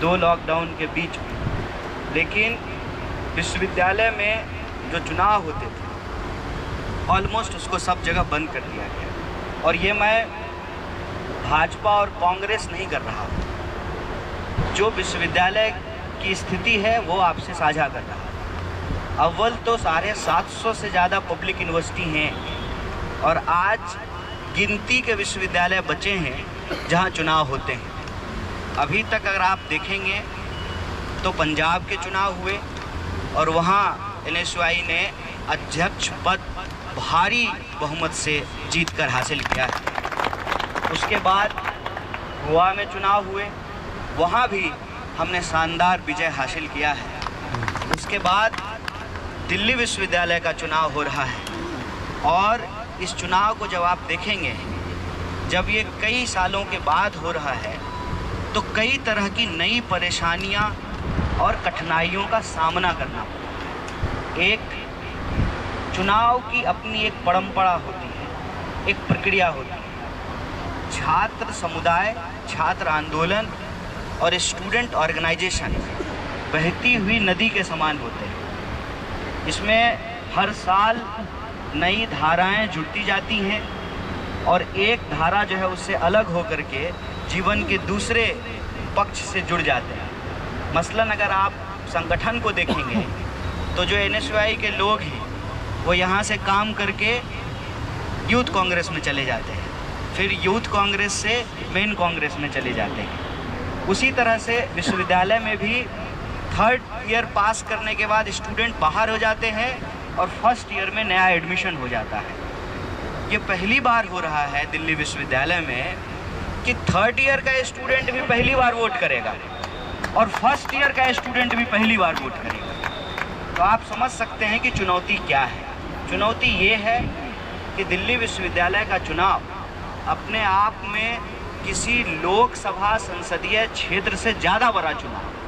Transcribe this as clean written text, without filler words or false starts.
2 lockdown के बीच में, लेकिन विश्वविद्यालय में जो चुनाव होते थे ऑलमोस्ट उसको सब जगह बंद कर दिया गया। और ये मैं भाजपा और कांग्रेस नहीं कर रहा हूँ, जो विश्वविद्यालय की स्थिति है वो आपसे साझा कर रहा हूँ। अव्वल तो 750 से ज़्यादा पब्लिक यूनिवर्सिटी हैं और आज गिनती के विश्वविद्यालय बचे हैं जहाँ चुनाव होते हैं। अभी तक अगर आप देखेंगे तो पंजाब के चुनाव हुए और वहाँ NSUI ने अध्यक्ष पद भारी बहुमत से जीतकर हासिल किया है। उसके बाद गोवा में चुनाव हुए, वहाँ भी हमने शानदार विजय हासिल किया है। उसके बाद दिल्ली विश्वविद्यालय का चुनाव हो रहा है और इस चुनाव को जब आप देखेंगे, जब ये कई सालों के बाद हो रहा है तो कई तरह की नई परेशानियां और कठिनाइयों का सामना करना पड़ता है। एक चुनाव की अपनी एक परंपरा होती है, एक प्रक्रिया होती है। छात्र समुदाय, छात्र आंदोलन और स्टूडेंट ऑर्गेनाइजेशन बहती हुई नदी के समान होते हैं। इसमें हर साल नई धाराएं जुड़ती जाती हैं और एक धारा जो है उससे अलग होकर के जीवन के दूसरे पक्ष से जुड़ जाते हैं। मसलन अगर आप संगठन को देखेंगे तो जो NSUI के लोग हैं वो यहाँ से काम करके यूथ कांग्रेस में चले जाते हैं, फिर यूथ कांग्रेस से मेन कांग्रेस में चले जाते हैं। उसी तरह से विश्वविद्यालय में भी 3rd ईयर पास करने के बाद स्टूडेंट बाहर हो जाते हैं और 1st ईयर में नया एडमिशन हो जाता है। ये पहली बार हो रहा है दिल्ली विश्वविद्यालय में कि 3rd ईयर का स्टूडेंट भी पहली बार वोट करेगा और 1st ईयर का स्टूडेंट भी पहली बार वोट करेगा। तो आप समझ सकते हैं कि चुनौती क्या है। चुनौती ये है कि दिल्ली विश्वविद्यालय का चुनाव अपने आप में किसी लोकसभा संसदीय क्षेत्र से ज़्यादा बड़ा चुनाव